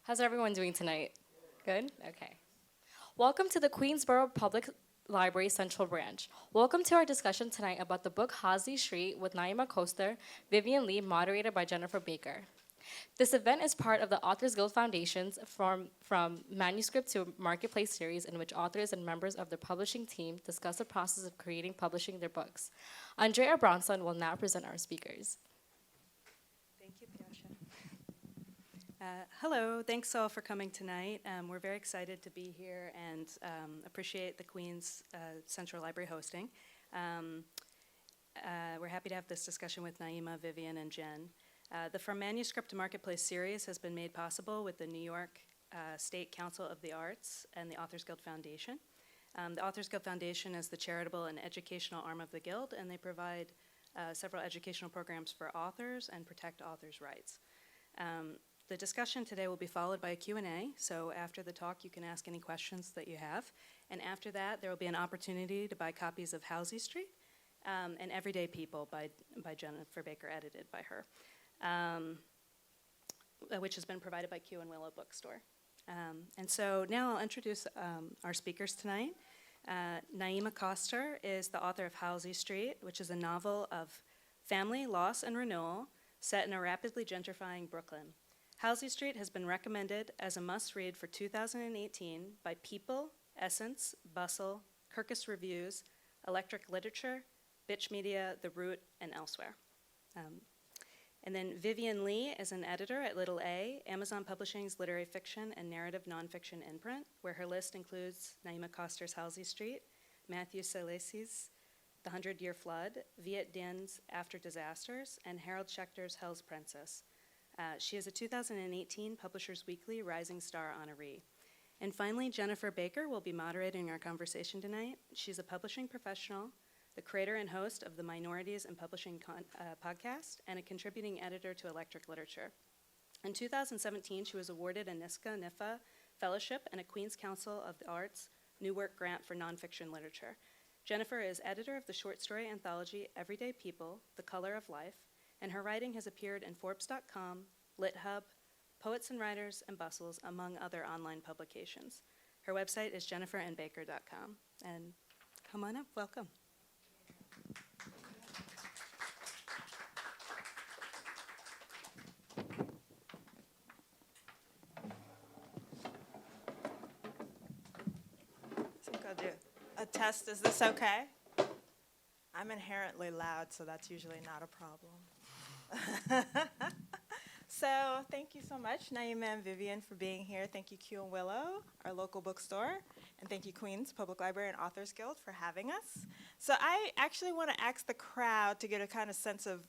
How's everyone doing tonight? Good? Okay. Welcome to the Queensborough Public Library Central Branch. Welcome to our discussion tonight about the book Halsey Street with Naima Coster, Vivian Lee, moderated by Jennifer Baker. This event is part of the Authors Guild Foundation's from Manuscript to Marketplace series, in which authors and members of their publishing team discuss the process of creating publishing their books. Andrea Bronson will now present our speakers. Thank you, Piasha. Hello, thanks all for coming tonight. We're very excited to be here and appreciate the Queens Central Library hosting. We're happy to have this discussion with Naima, Vivian, and Jen. The From Manuscript to Marketplace series has been made possible with the New York State Council of the Arts and the Authors Guild Foundation. The Authors Guild Foundation is the charitable and educational arm of the Guild, and they provide several educational programs for authors and protect authors' rights. The discussion today will be followed by a Q&A, so after the talk you can ask any questions that you have. And after that there will be an opportunity to buy copies of Halsey Street and Everyday People by Jennifer Baker, edited by her, which has been provided by Q and Willow Bookstore. And so now I'll introduce our speakers tonight. Naima Coster is the author of Halsey Street, which is a novel of family, loss, and renewal set in a rapidly gentrifying Brooklyn. Halsey Street has been recommended as a must-read for 2018 by People, Essence, Bustle, Kirkus Reviews, Electric Literature, BitchMedia, The Root, and elsewhere. And then Vivian Lee is an editor at Little A, Amazon Publishing's literary fiction and narrative nonfiction imprint, where her list includes Naima Coster's Halsey Street, Matthew Salesi's The 100-Year Flood, Viet Dinh's After Disasters, and Harold Schechter's Hell's Princess. She is a 2018 Publishers Weekly Rising Star honoree. And finally, Jennifer Baker will be moderating our conversation tonight. She's a publishing professional, the creator and host of the Minorities in Publishing podcast, and a contributing editor to Electric Literature. In 2017, she was awarded a NISCA-NIFA Fellowship and a Queens Council of the Arts New Work Grant for Nonfiction Literature. Jennifer is editor of the short story anthology Everyday People, The Color of Life, and her writing has appeared in Forbes.com, LitHub, Poets and Writers, and Bustles, among other online publications. Her website is jenniferandbaker.com. And come on up, welcome. I think I'll do a test. Is this okay? I'm inherently loud, so that's usually not a problem. So thank you so much, Naima and Vivian, for being here. Thank you, Q and Willow, our local bookstore. And thank you, Queens Public Library and Authors Guild, for having us. So I actually want to ask the crowd to get a kind of sense of,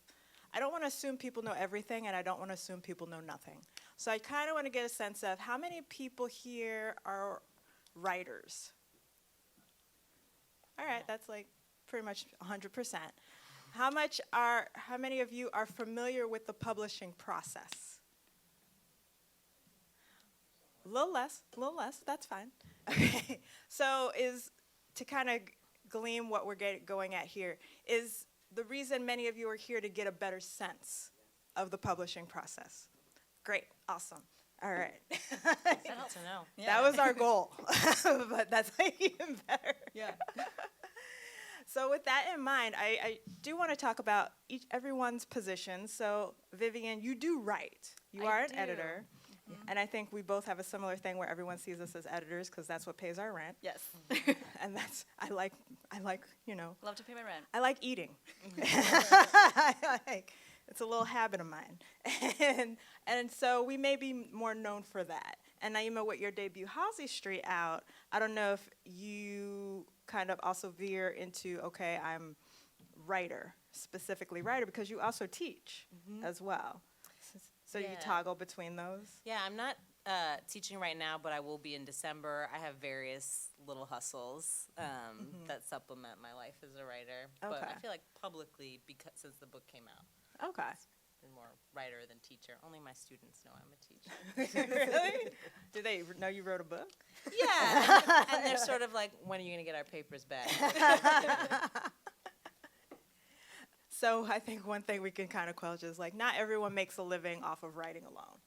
I don't want to assume people know everything, and I don't want to assume people know nothing. So I kind of want to get a sense of how many people here are writers? All right, that's like pretty much 100%. How many of you are familiar with the publishing process? A little less, that's fine. Okay, so to kind of glean what we're going at here, is the reason many of you are here to get a better sense of the publishing process. Great, awesome. All right. That helps to know. Yeah. That was our goal, but that's like even better. Yeah. So with that in mind, I do want to talk about everyone's position. So Vivian, you do write. You are an editor. Mm-hmm. And I think we both have a similar thing where everyone sees us as editors because that's what pays our rent. Yes. And I like, Love to pay my rent. I like eating. It's a little habit of mine. And so we may be more known for that. And Naima, with your debut Halsey Street out, I don't know if you kind of also veer into, okay, I'm writer, specifically writer, because you also teach as well. So you toggle between those? Yeah, I'm not teaching right now, but I will be in December. I have various little hustles that supplement my life as a writer. Okay. But I feel like publicly, because since the book came out, Okay. been more writer than teacher. Only my students know I'm a teacher. Really? Do they know you wrote a book? Yeah, and they're sort of like, when are you going to get our papers back? So I think one thing we can kind of quell is like not everyone makes a living off of writing alone.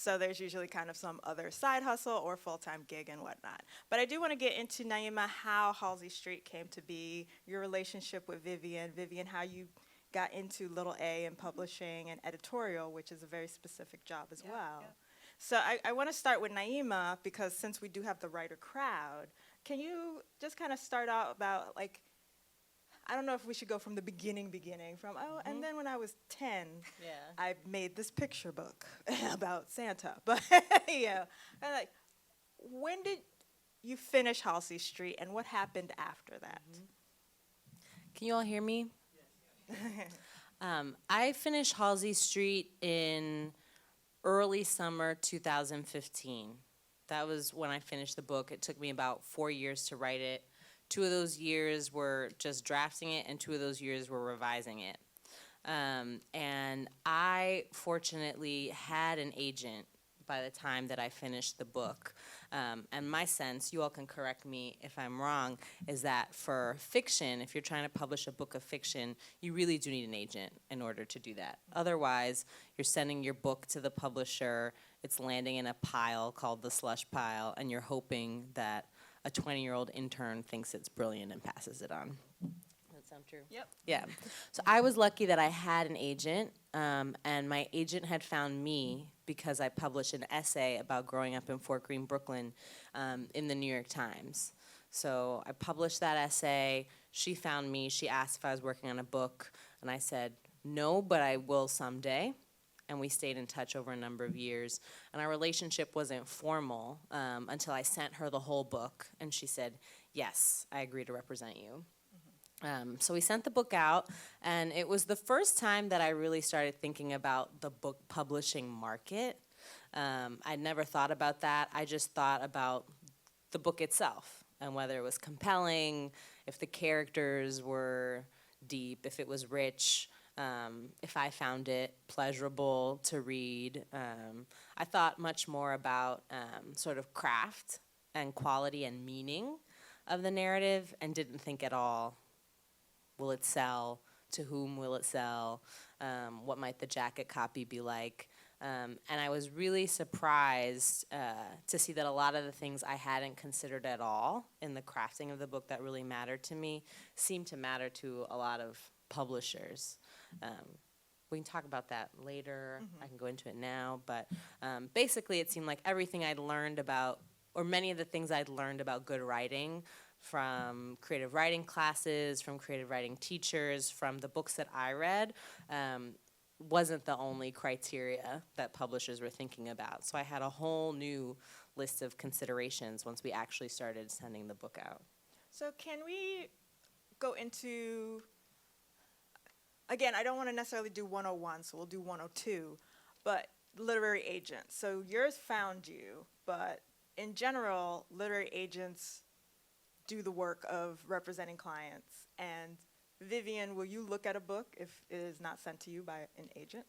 So there's usually kind of some other side hustle or full-time gig and whatnot. But I do want to get into, Naima, how Halsey Street came to be, your relationship with Vivian. Vivian, how you got into Little A and publishing and editorial, which is a very specific job as well. So I want to start with Naima, because since we do have the writer crowd, can you just kind of start out about, like, I don't know if we should go from the beginning, from, and then when I was 10, I made this picture book about Santa. But, yeah, and like, when did you finish Halsey Street, and what happened after that? Can you all hear me? I finished Halsey Street in early summer 2015. That was when I finished the book. It took me about 4 years to write it. 2 of those years were just drafting it, and 2 of those years were revising it. And I fortunately had an agent by the time that I finished the book. And my sense, you all can correct me if I'm wrong, is that for fiction, if you're trying to publish a book of fiction, you really do need an agent in order to do that. Otherwise, you're sending your book to the publisher, it's landing in a pile called the slush pile, and you're hoping that a 20-year-old intern thinks it's brilliant and passes it on. Does that sound true? Yep. Yeah. So I was lucky that I had an agent, and my agent had found me because I published an essay about growing up in Fort Greene, Brooklyn, in the New York Times. So I published that essay. She found me. She asked if I was working on a book, and I said, no, but I will someday. And we stayed in touch over a number of years. And our relationship wasn't formal until I sent her the whole book, and she said, yes, I agree to represent you. So we sent the book out, and it was the first time that I really started thinking about the book publishing market. I'd never thought about that. I just thought about the book itself and whether it was compelling, if the characters were deep, if it was rich, if I found it pleasurable to read. I thought much more about sort of craft and quality and meaning of the narrative, and didn't think at all, will it sell? To whom will it sell? What might the jacket copy be like? And I was really surprised to see that a lot of the things I hadn't considered at all in the crafting of the book that really mattered to me seemed to matter to a lot of publishers. We can talk about that later. I can go into it now. But basically, it seemed like everything I'd learned about, or many of the things I'd learned about good writing, from creative writing classes, from creative writing teachers, from the books that I read, wasn't the only criteria that publishers were thinking about. So I had a whole new list of considerations once we actually started sending the book out. So can we go into, again, I don't want to necessarily do 101, so we'll do 102, but literary agents. So yours found you, but in general, literary agents do the work of representing clients. And Vivian, will you look at a book if it is not sent to you by an agent?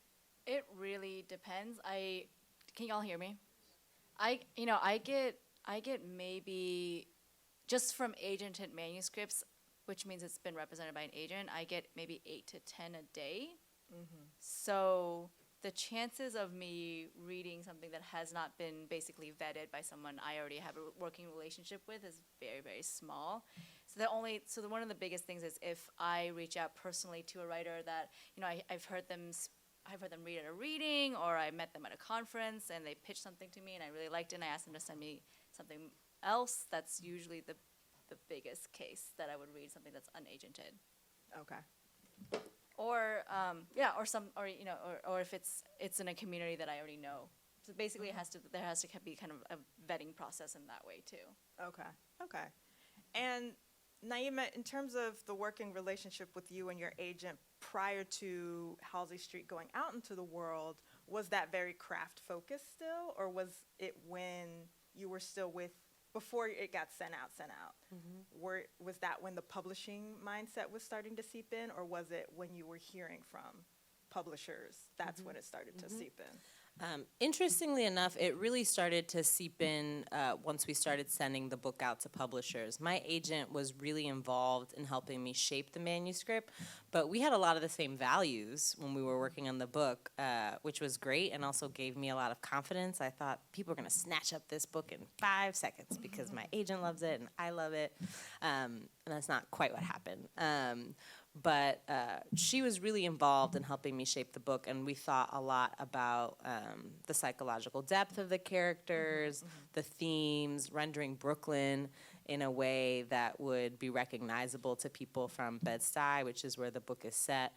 It really depends. Can y'all hear me? I get maybe just from agented manuscripts, which means it's been represented by an agent, I get maybe 8 to 10 a day. So the chances of me reading something that has not been basically vetted by someone I already have a working relationship with is very, very small. So one of the biggest things is if I reach out personally to a writer that, I've heard them read at a reading, or I met them at a conference and they pitched something to me and I really liked it and I asked them to send me something else, that's usually the biggest case that I would read something that's unagented. Okay. Or if it's in a community that I already know. So basically, there has to be kind of a vetting process in that way too. Okay. And Naima, in terms of the working relationship with you and your agent prior to Halsey Street going out into the world, was that very craft focused still, or was it when you were still before it got sent out? Was that when the publishing mindset was starting to seep in, or was it when you were hearing from publishers? That's when it started to seep in. Interestingly enough, it really started to seep in once we started sending the book out to publishers. My agent was really involved in helping me shape the manuscript, but we had a lot of the same values when we were working on the book, which was great and also gave me a lot of confidence. I thought people are going to snatch up this book in 5 seconds because my agent loves it and I love it, and that's not quite what happened. But she was really involved in helping me shape the book, and we thought a lot about the psychological depth of the characters, the themes, rendering Brooklyn in a way that would be recognizable to people from Bed-Stuy, which is where the book is set.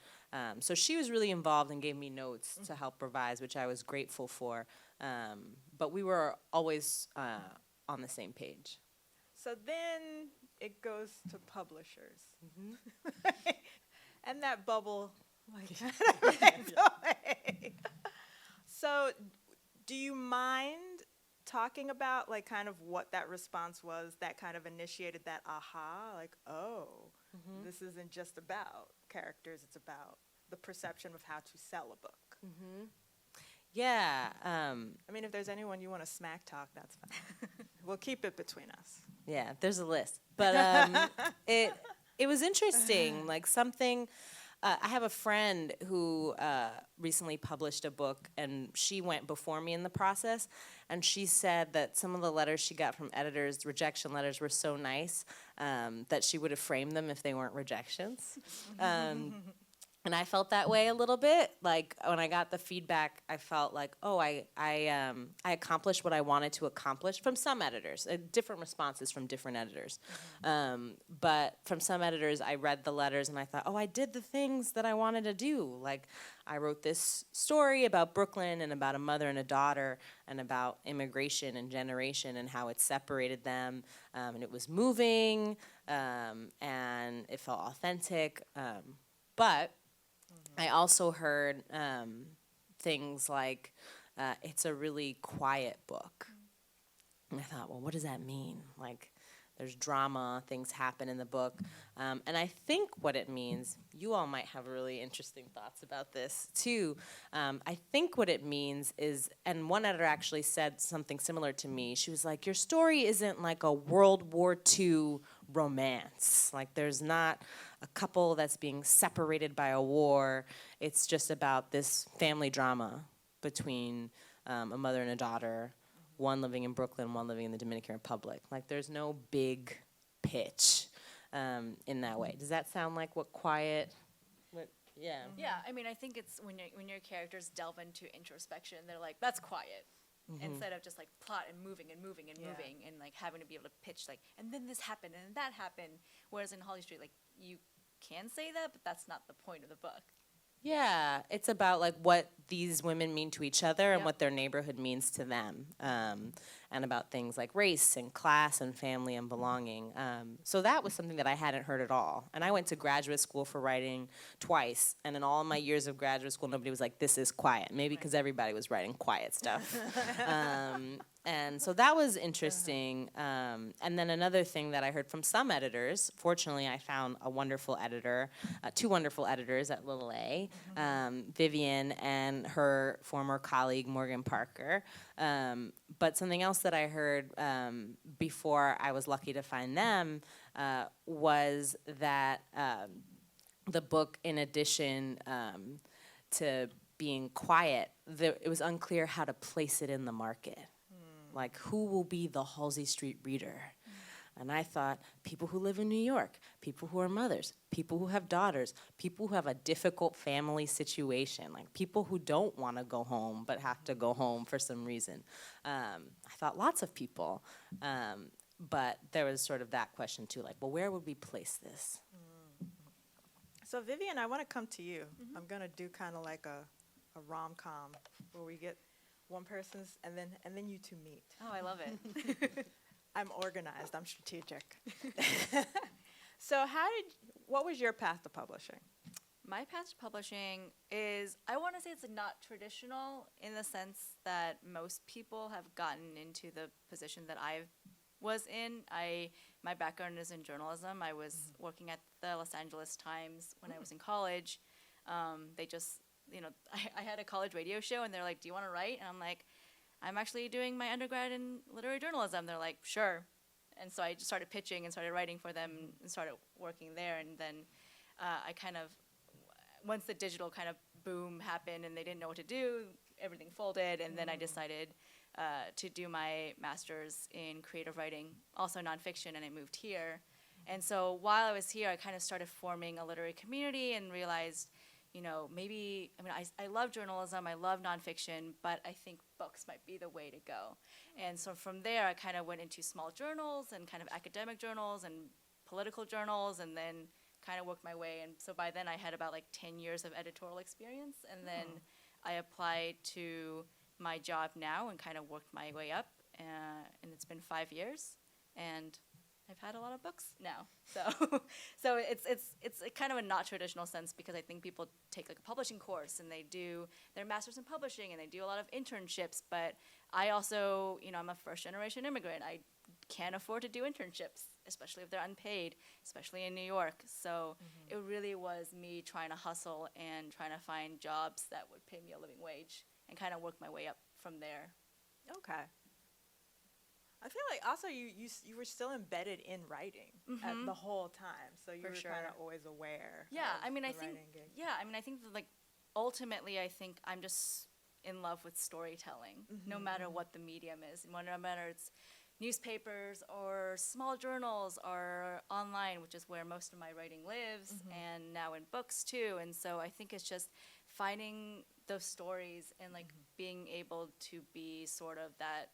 So she was really involved and gave me notes to help revise, which I was grateful for. But we were always on the same page. So then it goes to publishers. And that bubble like fades away. So do you mind talking about like kind of what that response was that kind of initiated that aha, like, oh, this isn't just about characters, it's about the perception of how to sell a book. Yeah. I mean, if there's anyone you want to smack talk, that's fine. We'll keep it between us. Yeah, there's a list. But it was interesting, like something. I have a friend who recently published a book, and she went before me in the process, and she said that some of the letters she got from editors, rejection letters, were so nice that she would have framed them if they weren't rejections. And I felt that way a little bit. Like when I got the feedback, I felt like, oh, I accomplished what I wanted to accomplish from some editors. Different responses from different editors. But from some editors, I read the letters and I thought, oh, I did the things that I wanted to do. Like I wrote this story about Brooklyn and about a mother and a daughter and about immigration and generation and how it separated them. And it was moving and it felt authentic. But I also heard things like, it's a really quiet book. And I thought, well, what does that mean? Like, there's drama, things happen in the book. And I think what it means, you all might have really interesting thoughts about this too. I think what it means is, and one editor actually said something similar to me. She was like, your story isn't like a World War II romance. Like, there's not a couple that's being separated by a war. It's just about this family drama between a mother and a daughter, one living in Brooklyn, one living in the Dominican Republic. Like, there's no big pitch in that way. Does that sound like what quiet? Yeah. Yeah, I mean, I think it's when your characters delve into introspection, they're like, that's quiet. Instead of just like plot and moving and moving and moving and like having to be able to pitch like, and then this happened and that happened. Whereas in Halsey Street, like you can say that, but that's not the point of the book. Yeah, it's about like what these women mean to each other and what their neighborhood means to them, and about things like race and class and family and belonging. So that was something that I hadn't heard at all. And I went to graduate school for writing twice, and in all my years of graduate school, nobody was like, this is quiet. Maybe because everybody was writing quiet stuff. And so that was interesting. And then another thing that I heard from some editors, fortunately I found a wonderful editor, 2 wonderful editors at Little A, Vivian and her former colleague Morgan Parker. But something else that I heard before I was lucky to find them was that the book, in addition to being quiet, it was unclear how to place it in the market. Like, who will be the Halsey Street reader? And I thought, people who live in New York, people who are mothers, people who have daughters, people who have a difficult family situation, like people who don't want to go home but have to go home for some reason. I thought lots of people, but there was sort of that question too, like, well, where would we place this? So Vivian, I want to come to you. I'm going to do kind of like a rom-com where we get one person's and then you two meet. Oh, I love it. I'm organized. I'm strategic. So what was your path to publishing? My path to publishing is, I want to say it's not traditional in the sense that most people have gotten into the position that I was in. My background is in journalism. I was working at the Los Angeles Times when I was in college. I had a college radio show, and they're like, "Do you want to write?" And I'm like, "I'm actually doing my undergrad in literary journalism." They're like, "Sure." And so I just started pitching and started writing for them and started working there. And then I kind of, once the digital kind of boom happened and they didn't know what to do, everything folded. And then I decided to do my master's in creative writing, also nonfiction, and I moved here. And so while I was here, I kind of started forming a literary community and realized, maybe, I love journalism, I love nonfiction, but I think books might be the way to go. And so from there, I kind of went into small journals and kind of academic journals and political journals, and then kind of worked my way. And so by then, I had about 10 years of editorial experience. And then I applied to my job now and kind of worked my way up. And it's been 5 years. And I've had a lot of books now, so it's a kind of a not traditional sense, because I think people take a publishing course and they do their master's in publishing and they do a lot of internships. But I also, I'm a first generation immigrant. I can't afford to do internships, especially if they're unpaid, especially in New York. So it really was me trying to hustle and trying to find jobs that would pay me a living wage and kind of work my way up from there. Okay. I feel like also you were still embedded in writing the whole time, so you were kind of always aware. Yeah, of I the think writing gig. I think that, ultimately, I think I'm just in love with storytelling, no matter what the medium is, no matter it's newspapers or small journals or online, which is where most of my writing lives, and now in books too. And so I think it's just finding those stories and being able to be sort of that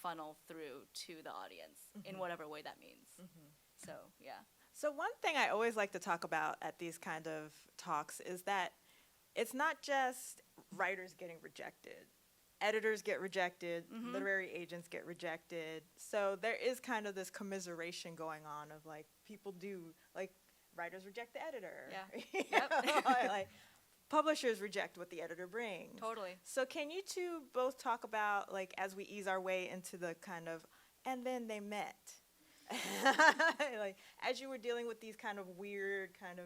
funnel through to the audience in whatever way that means. So, yeah. So one thing I always like to talk about at these kind of talks is that it's not just writers getting rejected. Editors get rejected, literary agents get rejected. So there is kind of this commiseration going on of people do, writers reject the editor. Yeah. Publishers reject what the editor brings. Totally. So can you two both talk about, as we ease our way into the kind of, and then they met, as you were dealing with these kind of weird kind of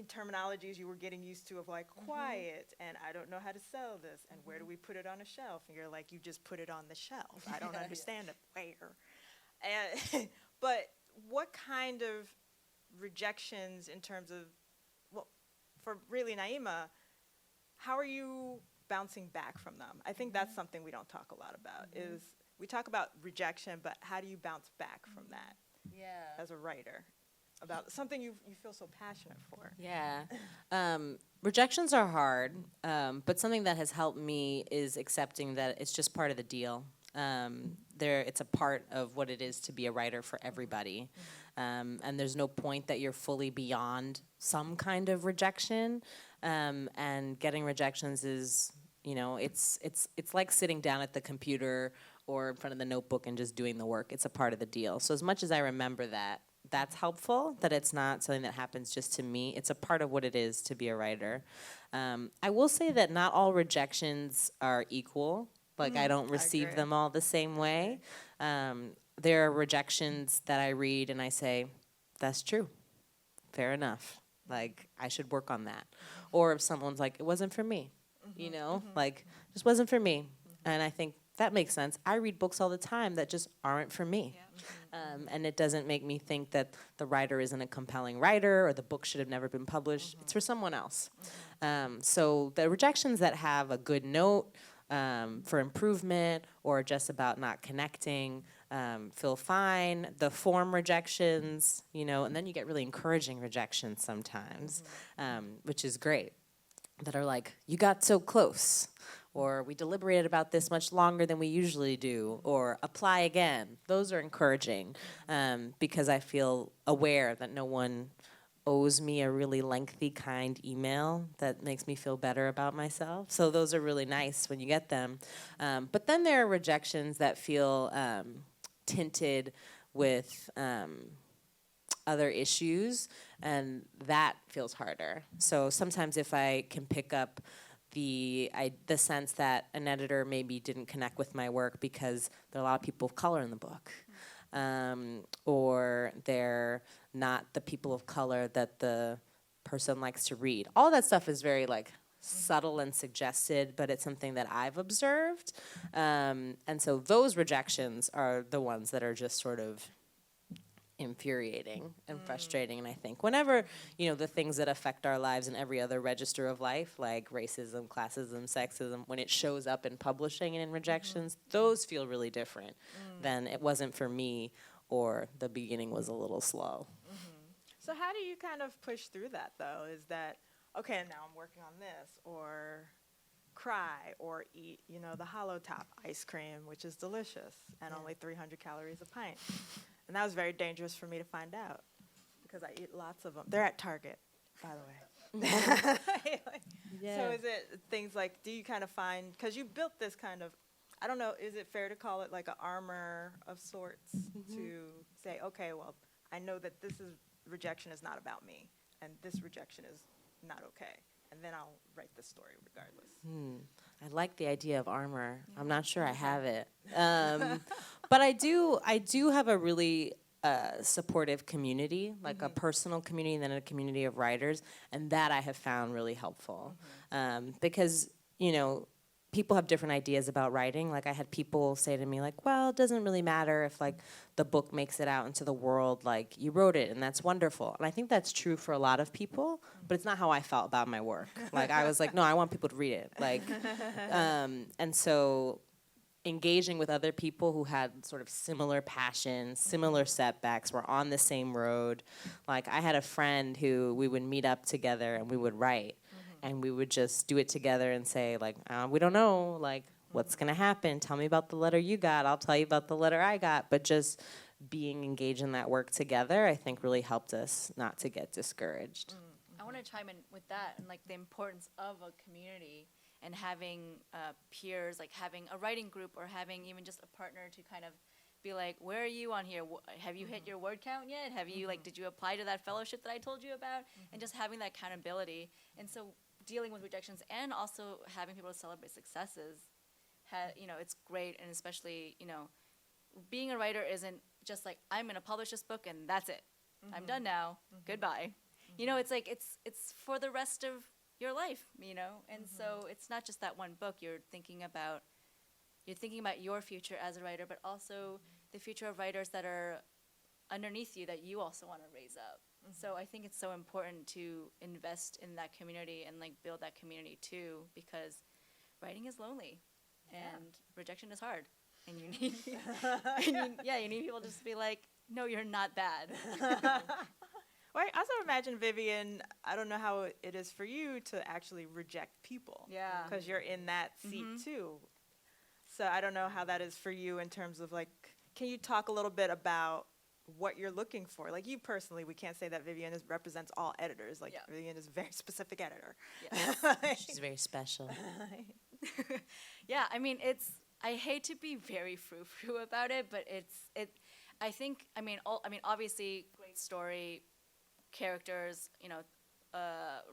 terminologies you were getting used to of quiet, and I don't know how to sell this, and where do we put it on a shelf? And you're like, you just put it on the shelf. I don't understand it. Where? And but what kind of rejections in terms of, for really Naima, how are you bouncing back from them? I think that's something we don't talk a lot about, is we talk about rejection, but how do you bounce back from that as a writer? About something you feel so passionate for. Yeah. Rejections are hard, but something that has helped me is accepting that it's just part of the deal. It's a part of what it is to be a writer for everybody. And there's no point that you're fully beyond some kind of rejection. And getting rejections is, it's like sitting down at the computer or in front of the notebook and just doing the work. It's a part of the deal. So as much as I remember that, that's helpful, that it's not something that happens just to me. It's a part of what it is to be a writer. I will say that not all rejections are equal. I don't receive them all the same way. There are rejections that I read and I say, that's true. Fair enough. I should work on that. Or if someone's like, it wasn't for me, just wasn't for me. And I think that makes sense. I read books all the time that just aren't for me. And it doesn't make me think that the writer isn't a compelling writer or the book should have never been published. It's for someone else. So the rejections that have a good note for improvement or just about not connecting feel fine. The form rejections, and then you get really encouraging rejections sometimes, which is great, that are like, you got so close, or we deliberated about this much longer than we usually do, or apply again. Those are encouraging because I feel aware that no one owes me a really lengthy, kind email that makes me feel better about myself. So those are really nice when you get them. But then there are rejections that feel tinted with other issues, and that feels harder. So sometimes if I can pick up the sense that an editor maybe didn't connect with my work because there are a lot of people of color in the book, or they're not the people of color that the person likes to read. All that stuff is very subtle and suggested, but it's something that I've observed. And so those rejections are the ones that are just sort of infuriating and frustrating. And I think whenever, the things that affect our lives in every other register of life, like racism, classism, sexism, when it shows up in publishing and in rejections, those feel really different than it wasn't for me, or the beginning was a little slow. So how do you kind of push through that, though? Is that, okay, now I'm working on this, or cry, or eat, the hollow top ice cream, which is delicious, and only 300 calories a pint. And that was very dangerous for me to find out, because I eat lots of them. They're at Target, by the way. So is it things like, do you kind of find, because you built this kind of, I don't know, is it fair to call it like an armor of sorts to say, okay, well, I know that rejection is not about me, and this rejection is not okay, and then I'll write the story regardless. I like the idea of armor. I'm not sure I have it. But I do have a really supportive community, like a personal community and then a community of writers, and that I have found really helpful. Because, people have different ideas about writing. Like, I had people say to me, like, well, it doesn't really matter if, like, the book makes it out into the world, like, you wrote it, and that's wonderful. And I think that's true for a lot of people, but it's not how I felt about my work. Like, I was like, no, I want people to read it. Like, and so engaging with other people who had sort of similar passions, similar setbacks, were on the same road. Like, I had a friend who we would meet up together and we would write. And we would just do it together and say, like, we don't know, like, what's going to happen? Tell me about the letter you got. I'll tell you about the letter I got. But just being engaged in that work together, I think, really helped us not to get discouraged. I want to chime in with that and, like, the importance of a community and having peers, like having a writing group or having even just a partner to kind of be like, where are you on here? Have you hit your word count yet? Have you, like, did you apply to that fellowship that I told you about? And just having that accountability. And so dealing with rejections and also having people to celebrate successes, it's great. And especially, being a writer isn't just like, I'm going to publish this book and that's it. I'm done now. Goodbye. It's like, it's for the rest of your life, and so it's not just that one book. You're thinking about your future as a writer, but also the future of writers that are underneath you that you also want to raise up. So I think it's so important to invest in that community and, like, build that community too, because writing is lonely and rejection is hard, and you need you need people just to be like, no, you're not bad. Well, I also imagine, Vivian, I don't know how it is for you to actually reject people. Yeah. Because you're in that seat too. So I don't know how that is for you in terms of, like, can you talk a little bit about what you're looking for? Like, you personally, we can't say that Vivian represents all editors. Like, Vivian is a very specific editor. Yes. She's very special. Yeah, I mean, I hate to be very frou-frou about it, but obviously, great story, characters,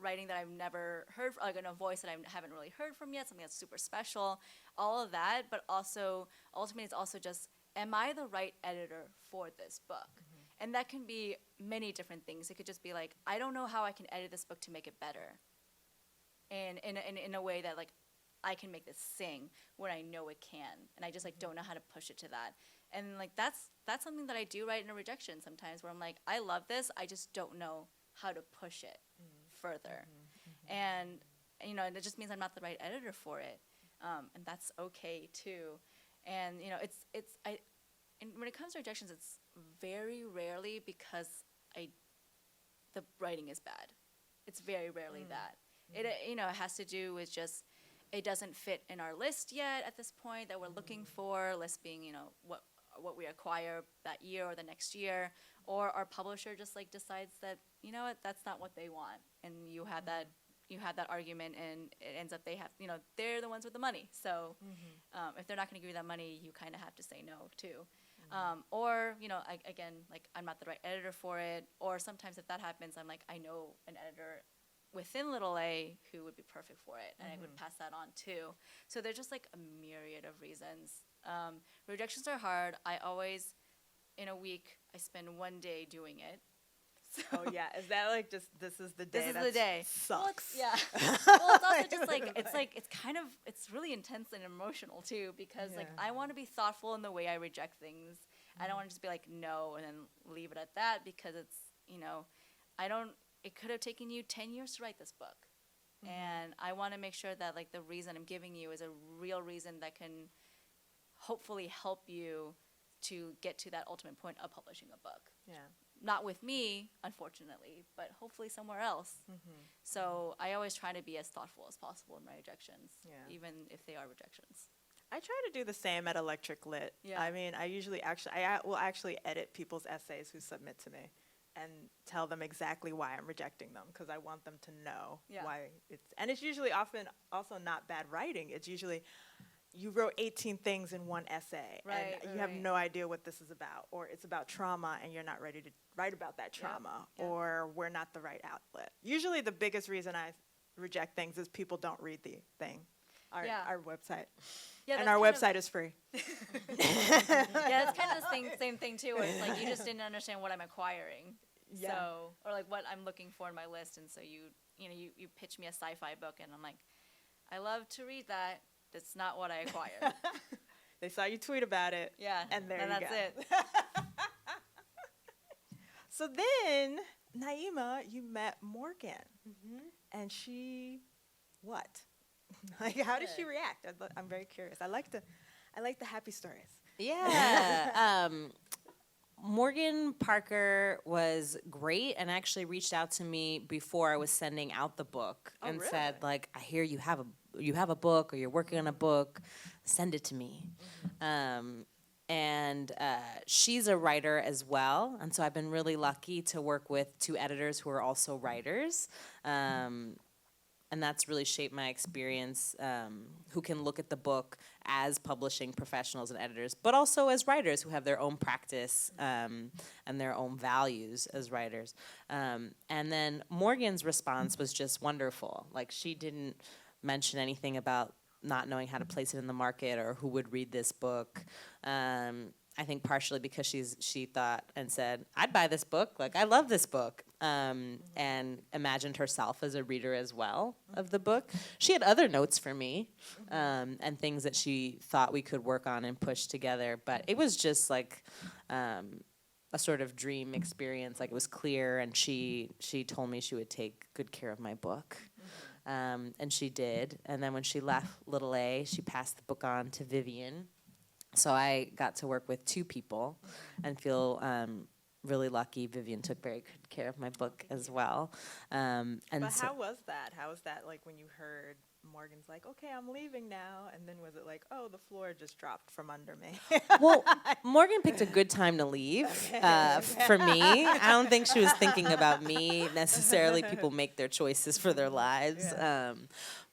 writing that I've never heard, like, a voice that I haven't really heard from yet, something that's super special, all of that, but also, ultimately, it's also just, am I the right editor for this book? And that can be many different things. It could just be like, I don't know how I can edit this book to make it better, and in a way that, like, I can make this sing when I know it can, and I just, like, don't know how to push it to that. And, like, that's something that I do write in a rejection sometimes, where I'm like, I love this, I just don't know how to push it further. And and it just means I'm not the right editor for it, and that's okay too. And and when it comes to rejections, it's very rarely because the writing is bad. It's very rarely that. It it has to do with just, it doesn't fit in our list yet at this point that we're looking for. List being, what we acquire that year or the next year, or our publisher just, like, decides that, that's not what they want, and you have that argument, and it ends up they're the ones with the money. So if they're not going to give you that money, you kind of have to say no too. Or again, like, I'm not the right editor for it. Or sometimes if that happens, I'm like, I know an editor within little a who would be perfect for it, and I would pass that on too. So there's just, like, a myriad of reasons. Rejections are hard. I always, in a week, I spend one day doing it. Oh yeah, is that like just this is the day? This is that the day. Well, Sucks. yeah. Well, it's also just like it's really intense and emotional too, because like Yeah. I want to be thoughtful in the way I reject things. I don't want to just be like no and then leave it at that, because it's, I don't. It could have taken you 10 years to write this book, and I want to make sure that like the reason I'm giving you is a real reason that can hopefully help you to get to that ultimate point of publishing a book. Yeah. Not with me, unfortunately, but hopefully somewhere else. So I always try to be as thoughtful as possible in my rejections, Yeah. even if they are rejections. I try to do the same at Electric Lit. Yeah. I mean, I usually I will actually edit people's essays who submit to me and tell them exactly why I'm rejecting them, because I want them to know Yeah. why and it's usually often also not bad writing. It's usually you wrote 18 things in one essay Right, and you have right. no idea what this is about, or it's about trauma and you're not ready to write about that trauma, yeah. or we're not the right outlet. Usually the biggest reason I reject things is people don't read the thing. Yeah. Our website. Yeah, And that's our kind of- website is free. Yeah, it's kind of the same thing too, where it's like you just didn't understand what I'm acquiring. Yeah. So, or like what I'm looking for in my list, and so you pitch me a sci-fi book, and I'm like, I love to read that. That's not what I acquired. They saw you tweet about it. Yeah, And there you that's go. it. So then, Naima, you met Morgan. And she, what? Like, how did she react? I'm very curious. I like the happy stories. Yeah. Morgan Parker was great and actually reached out to me before I was sending out the book Oh, and really? said, like, I hear you have a book or you're working on a book, send it to me. And she's a writer as well, and so I've been really lucky to work with two editors who are also writers. And that's really shaped my experience, who can look at the book as publishing professionals and editors, but also as writers who have their own practice and their own values as writers. And then Morgan's response was just wonderful. Like, she didn't mention anything about not knowing how to place it in the market or who would read this book. I think partially because she thought and said, I'd buy this book, like, I love this book, and imagined herself as a reader as well of the book. She had other notes for me, and things that she thought we could work on and push together, but it was just like a sort of dream experience. Like, it was clear, and she told me she would take good care of my book. And she did. And then when she left Little A, she passed the book on to Vivian. So I got to work with two people and feel really lucky. Vivian took very good care of my book as well. And But so how was that? How was that, like, when you heard Morgan's like, okay, I'm leaving now, and then was it like, oh, the floor just dropped from under me? well, Morgan picked a good time to leave for me. I don't think she was thinking about me necessarily. People make their choices for their lives.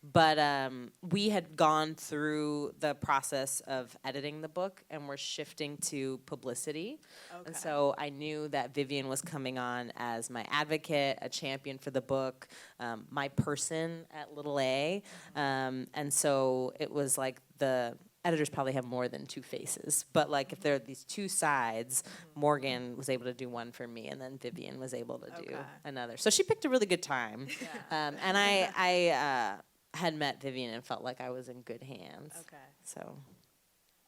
But we had gone through the process of editing the book, and we're shifting to publicity. And so I knew that Vivian was coming on as my advocate, a champion for the book, my person at Little A. And so it was like the editors probably have more than two faces, but like if there are these two sides, Morgan was able to do one for me, and then Vivian was able to do another. So she picked a really good time. And I had met Vivian and felt like I was in good hands. Okay. So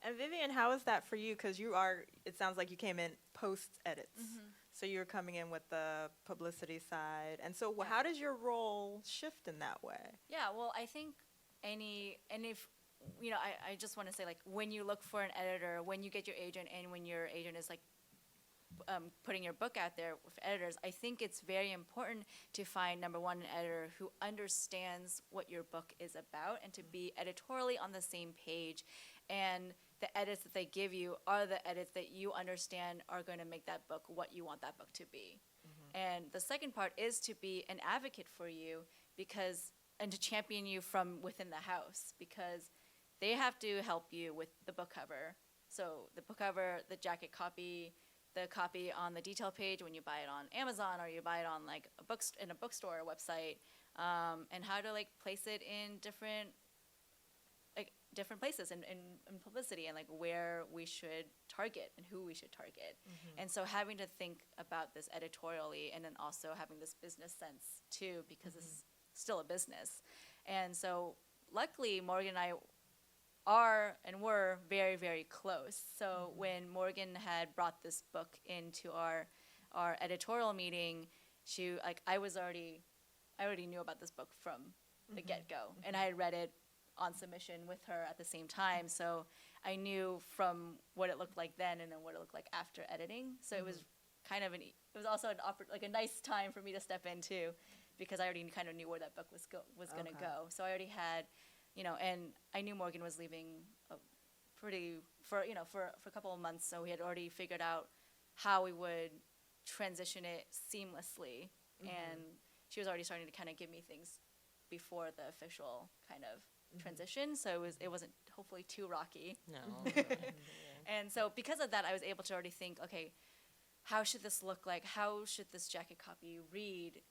And Vivian, how is that for you? Because it sounds like you came in post-edits. So you're coming in with the publicity side. And so how does your role shift in that way? Yeah, well, I think if, I just want to say, like, when you look for an editor, when you get your agent, and when your agent is, like, putting your book out there with editors, I think it's very important to find, number one, an editor who understands what your book is about and to be editorially on the same page. And the edits that they give you are the edits that you understand are going to make that book what you want that book to be. And the second part is to be an advocate for you and to champion you from within the house, because they have to help you with the book cover. So the book cover, the jacket copy, the copy on the detail page when you buy it on Amazon or you buy it on like in a bookstore website, and how to like place it in different, like different places in publicity and like where we should target and who we should target. And so having to think about this editorially and then also having this business sense too, because this is still a business. And so luckily Morgan and I are and were very, very close. So when Morgan had brought this book into our editorial meeting, I already knew about this book from the get-go, and I had read it on submission with her at the same time, so I knew from what it looked like then and then what it looked like after editing. So it was kind of it was also a nice time for me to step in too, because I already kind of knew where that book was going to go. So I already had, and I knew Morgan was leaving for a couple of months, so we had already figured out how we would transition it seamlessly, and she was already starting to kind of give me things before the official kind of transition, so it wasn't hopefully too rocky. No. And so because of that, I was able to already think, okay, how should this look like? How should this jacket copy read?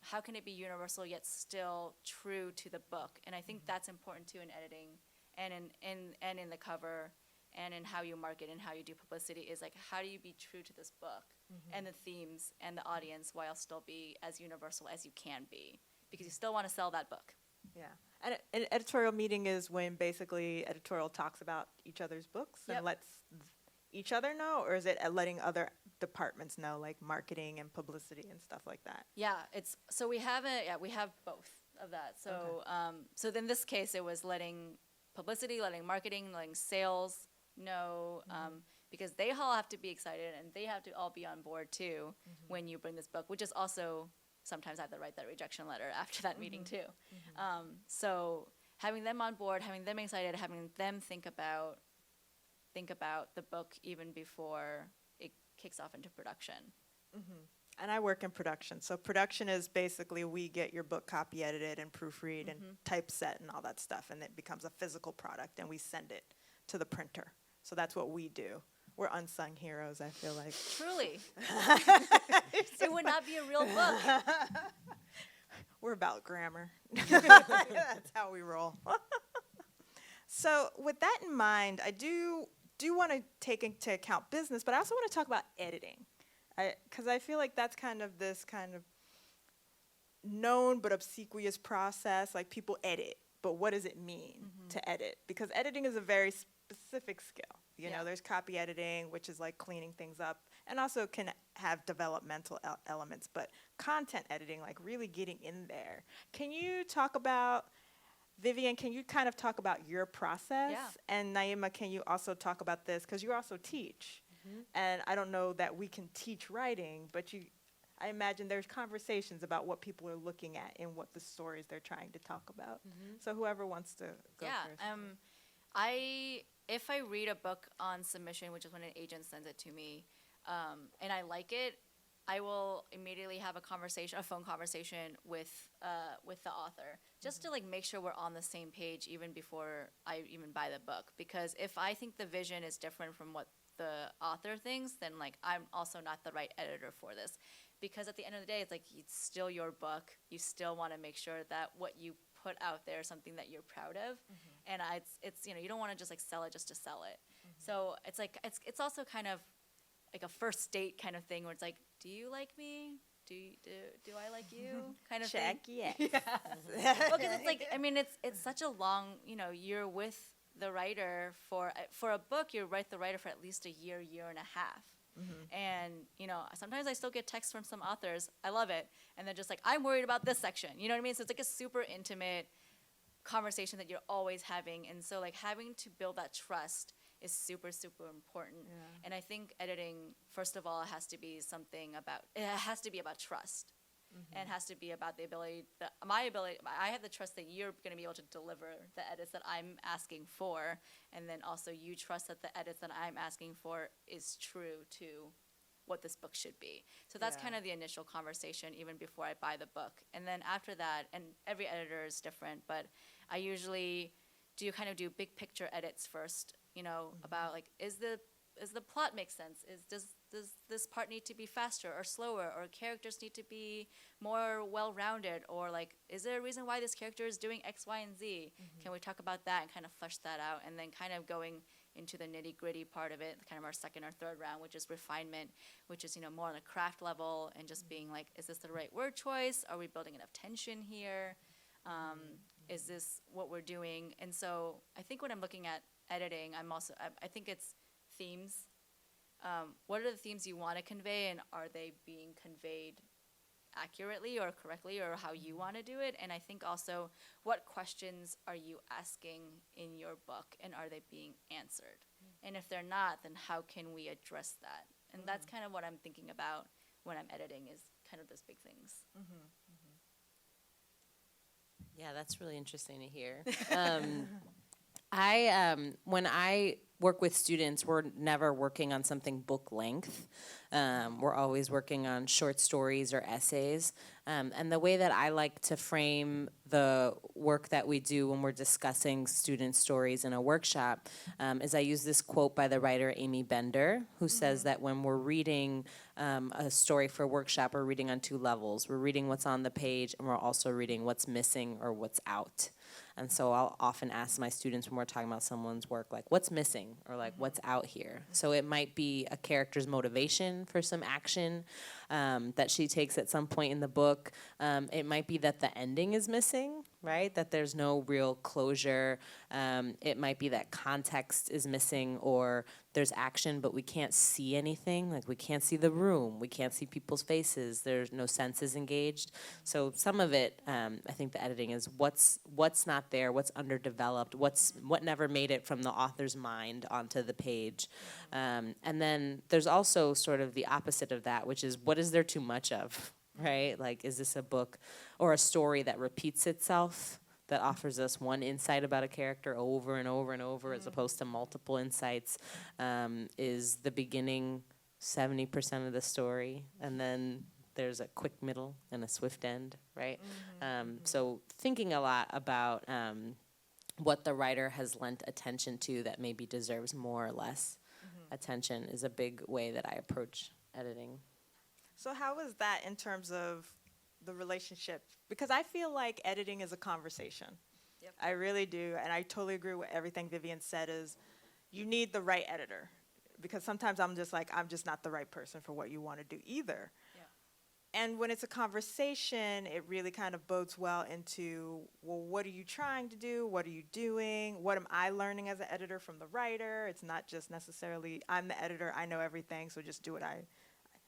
How can it be universal yet still true to the book? And I think that's important too in editing and in the cover and in how you market and how you do publicity, is like, how do you be true to this book and the themes and the audience while still be as universal as you can be, because you still want to sell that book. Yeah. And an editorial meeting is when basically editorial talks about each other's books and lets each other know, or is it letting other departments know, like marketing and publicity and stuff like that? Yeah, we have both of that. So so in this case, it was letting publicity, letting marketing, letting sales know, because they all have to be excited and they have to all be on board too when you bring this book, which is also sometimes I have to write that rejection letter after that meeting too. So having them on board, having them excited, having them think about the book even before it kicks off into production. And I work in production. So production is basically we get your book copy edited and proofread and typeset and all that stuff, and it becomes a physical product, and we send it to the printer. So that's what we do. We're unsung heroes, I feel like. Truly. It would not be a real book. We're about grammar. That's how we roll. So with that in mind, I do want to take into account business, but I also want to talk about editing, because I feel like that's kind of this kind of known but obsequious process. Like, people edit, but what does it mean to edit? Because editing is a very specific skill. You know, there's copy editing, which is like cleaning things up, and also can have developmental elements, but content editing, like really getting in there. Can you talk about, Vivian, can you kind of talk about your process? Yeah. And Naima, can you also talk about this? Because you also teach. And I don't know that we can teach writing, but I imagine there's conversations about what people are looking at and what the stories they're trying to talk about. So whoever wants to go first. If I read a book on submission, which is when an agent sends it to me, and I like it, I will immediately have a phone conversation with the author, just to like make sure we're on the same page even before I even buy the book. Because if I think the vision is different from what the author thinks, then like I'm also not the right editor for this. Because at the end of the day, it's like it's still your book. You still want to make sure that what you put out there is something that you're proud of, and it's you don't want to just like sell it just to sell it. So it's like it's also kind of like a first date kind of thing where it's like, do you like me? Do I like you? Kind of Check, thing. yes. Well, because it's like, I mean, it's such a long, you're with the writer for a book. You're with the writer for at least a year and a half. And sometimes I still get texts from some authors. I love it, and they're just like, I'm worried about this section. You know what I mean? So it's like a super intimate conversation that you're always having, and so like having to build that trust is super, super important. And I think editing, first of all, has to be about trust. And it has to be about my ability. I have the trust that you're going to be able to deliver the edits that I'm asking for, and then also you trust that the edits that I'm asking for is true to what this book should be. So that's kind of the initial conversation even before I buy the book. And then after that, and every editor is different, but I usually do big picture edits first, about like, is the plot make sense? Does this part need to be faster or slower, or characters need to be more well-rounded, or like, is there a reason why this character is doing X, Y, and Z? Can we talk about that and kind of flesh that out, and then kind of going into the nitty-gritty part of it, kind of our second or third round, which is refinement, which is, more on the craft level, and just being like, is this the right word choice? Are we building enough tension here? Is this what we're doing? And so I think when I'm looking at editing, I think it's themes. What are the themes you want to convey, and are they being conveyed accurately or correctly, or how you want to do it? And I think also, what questions are you asking in your book, and are they being answered? And if they're not, then how can we address that? And that's kind of what I'm thinking about when I'm editing, is kind of those big things. Yeah, that's really interesting to hear. When I work with students, we're never working on something book length. We're always working on short stories or essays. And the way that I like to frame the work that we do when we're discussing student stories in a workshop is I use this quote by the writer Amy Bender, who says that when we're reading a story for a workshop, we're reading on two levels. We're reading what's on the page, and we're also reading what's missing or what's out. And so I'll often ask my students when we're talking about someone's work, like, what's missing, or like, what's out here? So it might be a character's motivation for some action that she takes at some point in the book. It might be that the ending is missing, right? That there's no real closure. It might be that context is missing, or there's action, but we can't see anything. Like, we can't see the room. We can't see people's faces. There's no senses engaged. So some of it, I think the editing is what's not there, what's underdeveloped, what never made it from the author's mind onto the page. And then there's also sort of the opposite of that, which is, what is there too much of, right? Like, is this a book or a story that repeats itself, that offers us one insight about a character over and over and over, as opposed to multiple insights? Is the beginning 70% of the story, and then there's a quick middle and a swift end, right? So thinking a lot about what the writer has lent attention to that maybe deserves more or less attention is a big way that I approach editing. So how is that in terms of the relationship? Because I feel like editing is a conversation. Yep. I really do, and I totally agree with everything Vivian said. Is you need the right editor, because sometimes I'm just not the right person for what you want to do either. Yeah. And when it's a conversation, it really kind of bodes well into, well, what are you trying to do? What are you doing? What am I learning as an editor from the writer? It's not just necessarily, I'm the editor, I know everything, so just do what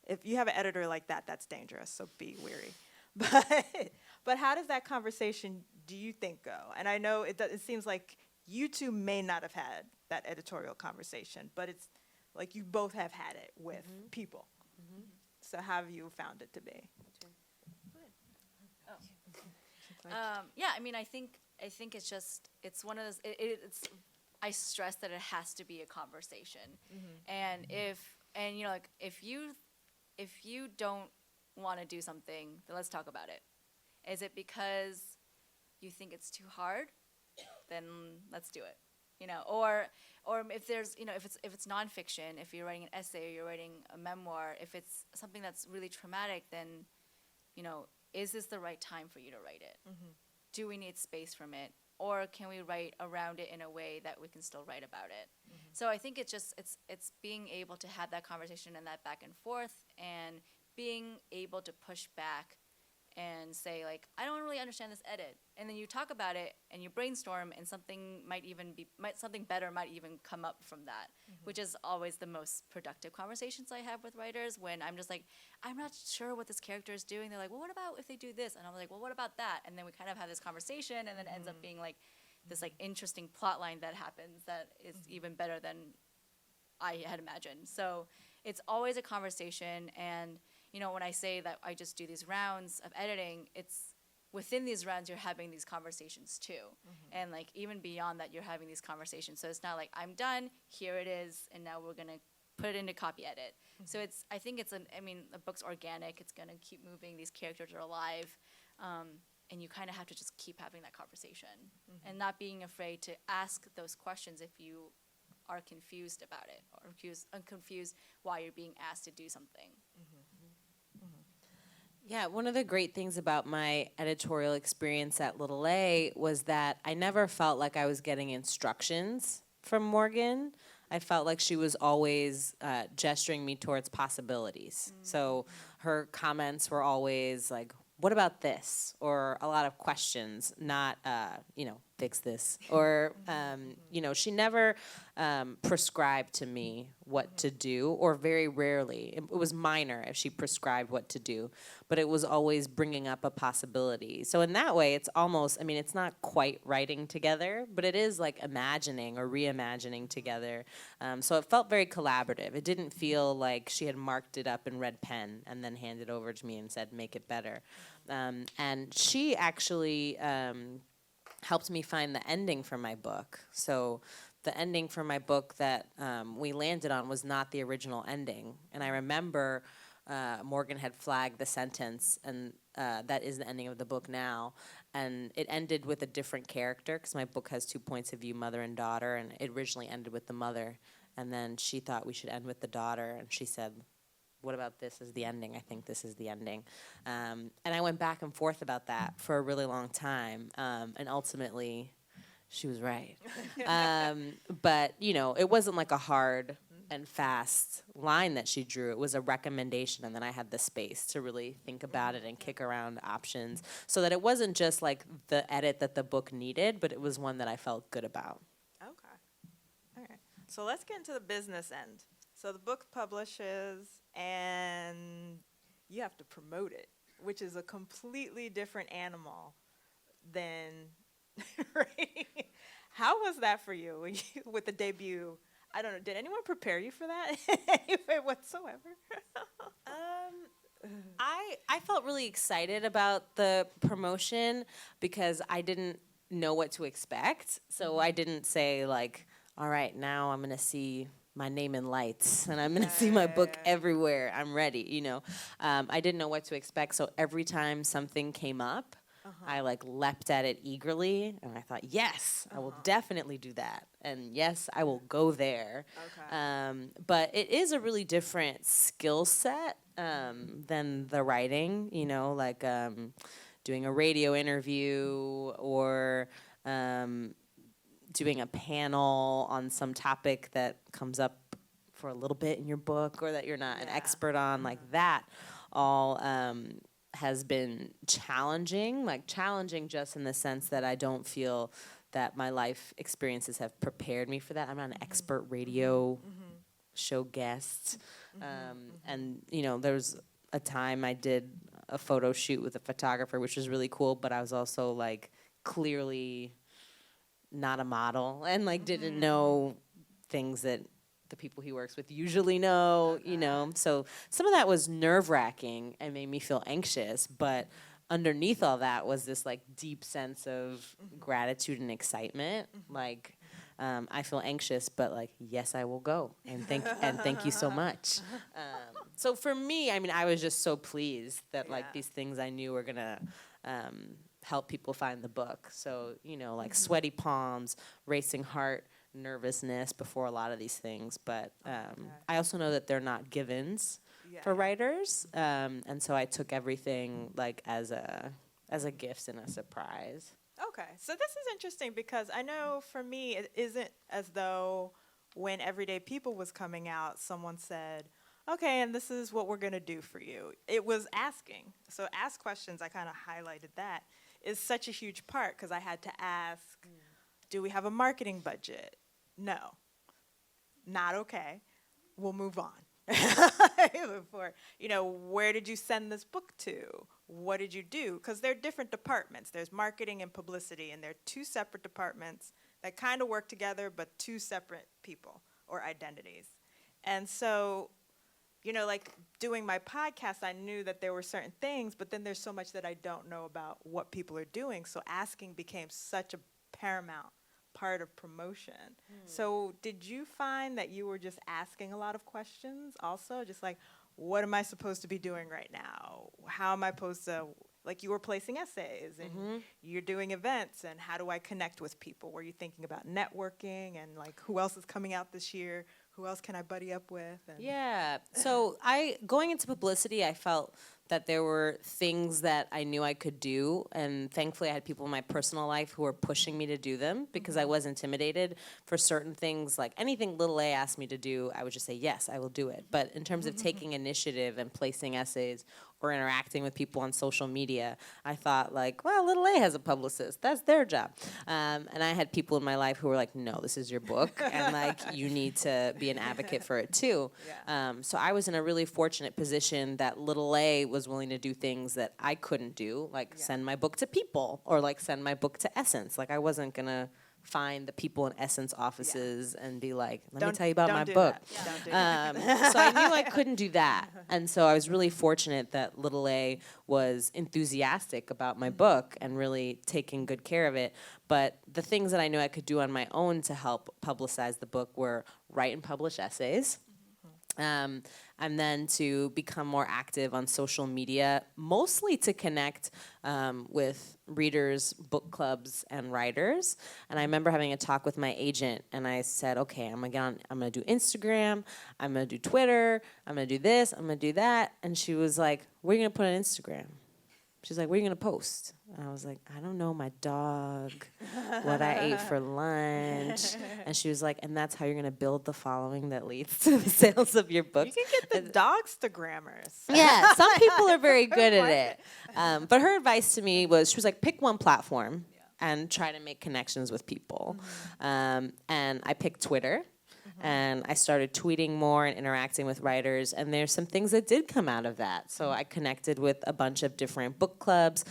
if you have an editor like that, that's dangerous, so be wary. But how does that conversation, do you think, go? And I know it seems like you two may not have had that editorial conversation, but it's like you both have had it with people. So how have you found it to be? Yeah, I mean, I think it's just, it's one of those, I stress that it has to be a conversation. And if you don't want to do something, then let's talk about it. Is it because you think it's too hard? Then let's do it. Or if there's, if it's nonfiction, if you're writing an essay or you're writing a memoir, if it's something that's really traumatic, then, is this the right time for you to write it? Do we need space from it? Or can we write around it in a way that we can still write about it? So I think it's being able to have that conversation and that back and forth, and being able to push back and say, like, I don't really understand this edit. And then you talk about it and you brainstorm, and something something better might even come up from that, which is always the most productive conversations I have with writers, when I'm just like, I'm not sure what this character is doing. They're like, well, what about if they do this? And I'm like, well, what about that? And then we kind of have this conversation, and then it ends up being like this like interesting plot line that happens that is even better than I had imagined. So it's always a conversation. And when I say that I just do these rounds of editing, it's within these rounds you're having these conversations too. And like even beyond that, you're having these conversations. So it's not like I'm done, here it is, and now we're gonna put it into copy edit. So I think the book's organic, it's gonna keep moving, these characters are alive, and you kind of have to just keep having that conversation and not being afraid to ask those questions if you are confused about it or confused why you're being asked to do something. Yeah, one of the great things about my editorial experience at Little A was that I never felt like I was getting instructions from Morgan. I felt like she was always gesturing me towards possibilities. So her comments were always like, what about this? Or a lot of questions, not, fix this. Or, she never prescribed to me what to do, or very rarely. It was minor if she prescribed what to do, but it was always bringing up a possibility. So in that way, it's almost, it's not quite writing together, but it is like imagining or reimagining together. So it felt very collaborative. It didn't feel like she had marked it up in red pen and then handed over to me and said, make it better. And she actually helped me find the ending for my book. So the ending for my book that we landed on was not the original ending. And I remember Morgan had flagged the sentence, and that is the ending of the book now. And it ended with a different character, because my book has 2 points of view, mother and daughter, and it originally ended with the mother. And then she thought we should end with the daughter, and she said, what about this as the ending? I think this is the ending. And I went back and forth about that for a really long time. And ultimately, she was right. But, it wasn't like a hard and fast line that she drew. It was a recommendation, and then I had the space to really think about it and kick around options, so that it wasn't just like the edit that the book needed, but it was one that I felt good about. Okay. All right. So let's get into the business end. So the book publishes, and you have to promote it, which is a completely different animal than, right? How was that for you with the debut? I don't know. Did anyone prepare you for that in any way whatsoever? I felt really excited about the promotion because I didn't know what to expect. So I didn't say like, all right, now I'm going to see my name in lights and I'm going to see my book everywhere. I'm ready, I didn't know what to expect. So every time something came up, I like leapt at it eagerly, and I thought, yes, I will definitely do that. And yes, I will go there. Okay. But it is a really different skill set than the writing, like doing a radio interview or doing a panel on some topic that comes up for a little bit in your book or that you're not an expert on, like that all has been challenging just in the sense that I don't feel that my life experiences have prepared me for that. I'm not an expert radio show guest. And, there was a time I did a photo shoot with a photographer, which was really cool, but I was also like clearly not a model and like didn't know things that the people he works with usually know, So some of that was nerve-wracking and made me feel anxious, but underneath all that was this like deep sense of gratitude and excitement. Like I feel anxious, but like, yes, I will go, and thank you so much. So for me, I was just so pleased that like these things I knew were gonna help people find the book. So, like sweaty palms, racing heart, nervousness before a lot of these things. But I also know that they're not givens for writers. And so I took everything like as a gift and a surprise. Okay, so this is interesting because I know for me it isn't as though when Everyday People was coming out, someone said, okay, and this is what we're going to do for you. It was asking. So ask questions, I kind of highlighted that, is such a huge part because I had to ask, do we have a marketing budget? No. Not okay. We'll move on. Before, where did you send this book to? What did you do? Because they're different departments. There's marketing and publicity, and they're two separate departments that kind of work together, but two separate people or identities. And so, like doing my podcast, I knew that there were certain things, but then there's so much that I don't know about what people are doing. So asking became such a paramount part of promotion. So did you find that you were just asking a lot of questions also? Just like, what am I supposed to be doing right now? How am I supposed to like you were placing essays and you're doing events, and how do I connect with people? Were you thinking about networking and like who else is coming out this year? Who else can I buddy up with? And Yeah. So going into publicity, I felt that there were things that I knew I could do, and thankfully I had people in my personal life who were pushing me to do them because I was intimidated for certain things. Like anything little A asked me to do, I would just say, yes, I will do it. But in terms of taking initiative and placing essays or interacting with people on social media, I thought like, well, little A has a publicist. That's their job. And I had people in my life who were like, no, this is your book, and like you need to be an advocate for it too. So I was in a really fortunate position that little A was willing to do things that I couldn't do, like send my book to people or like send my book to Essence. Like I wasn't gonna find the people in Essence offices and be like, let me tell you about my book. Don't do that. So I knew I couldn't do that. And so I was really fortunate that little A was enthusiastic about my book and really taking good care of it. But the things that I knew I could do on my own to help publicize the book were write and publish essays. And then to become more active on social media, mostly to connect with readers, book clubs, and writers. And I remember having a talk with my agent, and I said, okay, I'm gonna do Instagram, I'm gonna do Twitter, I'm gonna do this, I'm gonna do that. And she was like, what are you gonna put on Instagram? She's like, what are you gonna post? And I was like, I don't know, my dog, what I ate for lunch. And she was like, and that's how you're gonna build the following that leads to the sales of your book. You can get the dogstagrammers. Yeah, some people are very good at it. But her advice to me was, she was like, pick one platform and try to make connections with people. And I picked Twitter. And I started tweeting more and interacting with writers, and there's some things that did come out of that. So I connected with a bunch of different book clubs,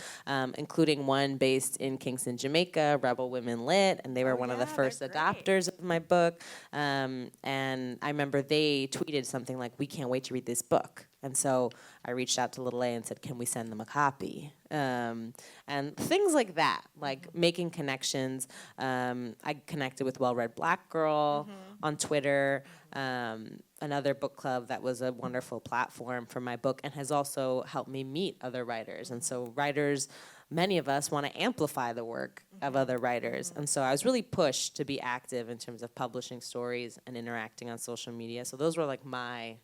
including one based in Kingston, Jamaica, Rebel Women Lit, and they were one of the first adopters of my book. And I remember they tweeted something like, we can't wait to read this book. And so I reached out to Little A and said, can we send them a copy? And things like that, like making connections. I connected with Well Read Black Girl on Twitter, another book club that was a wonderful platform for my book and has also helped me meet other writers. And so writers, many of us want to amplify the work of other writers. And so I was really pushed to be active in terms of publishing stories and interacting on social media. So those were like my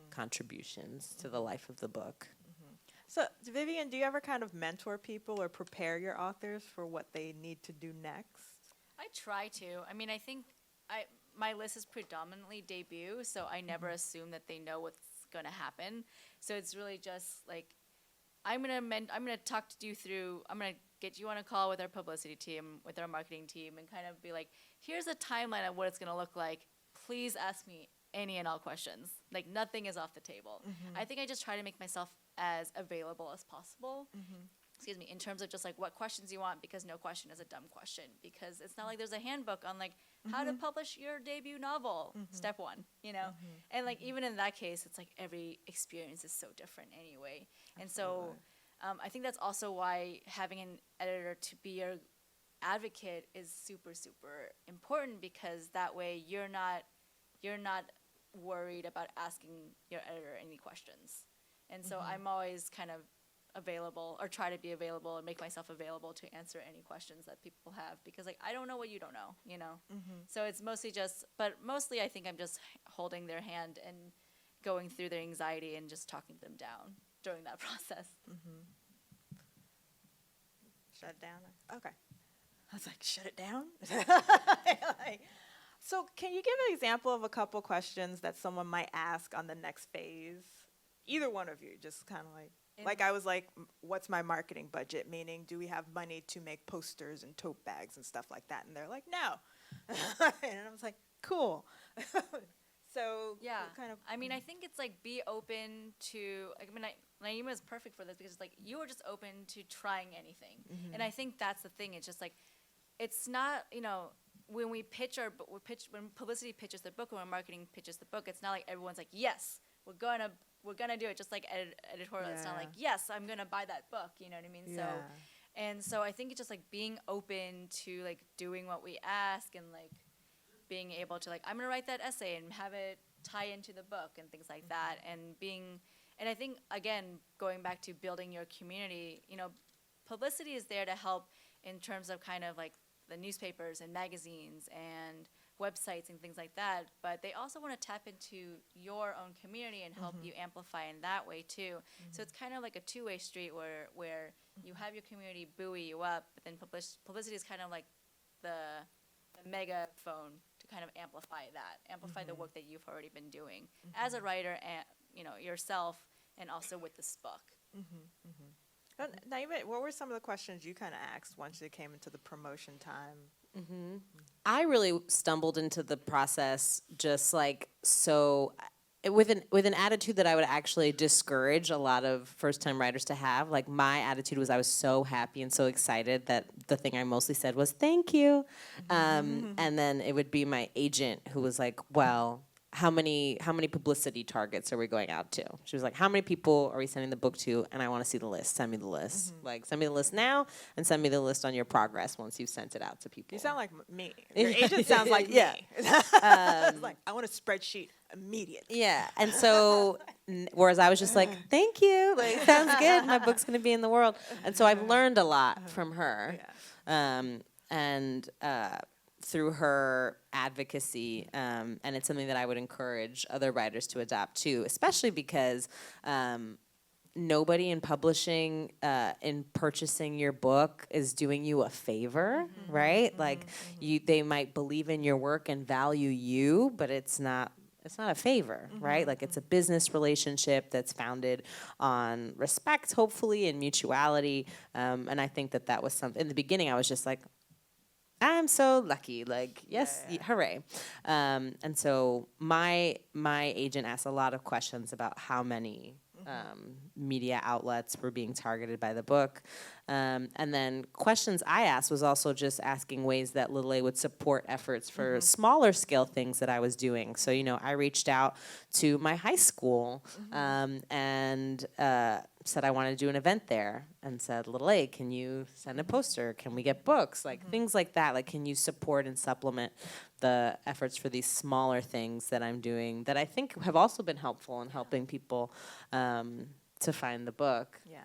contributions to the life of the book. So, Vivian, do you ever kind of mentor people or prepare your authors for what they need to do next? I try to. I mean, I think my list is predominantly debut, so I never assume that they know what's going to happen. So it's really just like, I'm gonna talk to you through. I'm gonna get you on a call with our publicity team, with our marketing team, and kind of be like, here's a timeline of what it's gonna look like. Please ask me any and all questions. Like nothing is off the table. I think I just try to make myself as available as possible. Excuse me, in terms of just like what questions you want, because no question is a dumb question. Because it's not like there's a handbook on like how to publish your debut novel, step one, you know? And like even in that case, it's like every experience is so different anyway. And so I think that's also why having an editor to be your advocate is super, super important, because that way you're not worried about asking your editor any questions. And so I'm always kind of available, or try to be available and make myself available to answer any questions that people have, because like I don't know what you don't know, you know. So it's mostly mostly I think I'm just holding their hand and going through their anxiety and just talking them down during that process. Shut down. Okay. I was like, shut it down? So can you give an example of a couple questions that someone might ask on the next phase? Either one of you, just kind of like I was like, what's my marketing budget? Meaning, do we have money to make posters and tote bags and stuff like that? And they're like, no. And I was like, cool. So yeah, kind of. I mean, I think it's like be open to. I mean, Naima is perfect for this, because it's like you are just open to trying anything, and I think that's the thing. It's just like, it's not, you know, when we pitch when publicity pitches their book, or when marketing pitches the book, it's not like everyone's like, yes, we're gonna do it. Just like editorial, it's not like, yes, I'm gonna buy that book. You know what I mean? Yeah. So, and so I think it's just like being open to like doing what we ask, and like being able to like, I'm gonna write that essay and have it tie into the book and things like that, and And I think, again, going back to building your community, you know, publicity is there to help in terms of kind of like the newspapers and magazines and websites and things like that, but they also want to tap into your own community and help you amplify in that way too. So it's kind of like a two-way street where you have your community buoy you up, but then publicity is kind of like the megaphone to kind of amplify the work that you've already been doing as a writer and, you know, yourself, and also with this book. Naima, what were some of the questions you kind of asked once it came into the promotion time? I really stumbled into the process just like so with an attitude that I would actually discourage a lot of first-time writers to have. Like, my attitude was I was so happy and so excited that the thing I mostly said was thank you. And then it would be my agent who was like, well, how many publicity targets are we going out to? She was like, how many people are we sending the book to? And I want to see the list. Send me the list. Like, send me the list now, and send me the list on your progress once you've sent it out to people. You sound like me. Your agent sounds like me. It's like, I want a spreadsheet immediately. Yeah, and so, whereas I was just like, thank you, like, sounds good, my book's going to be in the world. And so I've learned a lot from her. And through her advocacy, and it's something that I would encourage other writers to adopt too, especially because nobody in publishing, in purchasing your book is doing you a favor, right? Like, they might believe in your work and value you, but it's not a favor, right? Like, it's a business relationship that's founded on respect, hopefully, and mutuality. And I think that was something, in the beginning, I was just like, I'm so lucky, like, yes, hooray. And so my agent asked a lot of questions about how many media outlets were being targeted by the book. And then questions I asked was also just asking ways that Little A would support efforts for smaller scale things that I was doing. So, you know, I reached out to my high school and said I wanted to do an event there, and said, Little A, can you send a poster? Can we get books? Like, things like that. Like, can you support and supplement the efforts for these smaller things that I'm doing that I think have also been helpful in helping people to find the book. Yeah.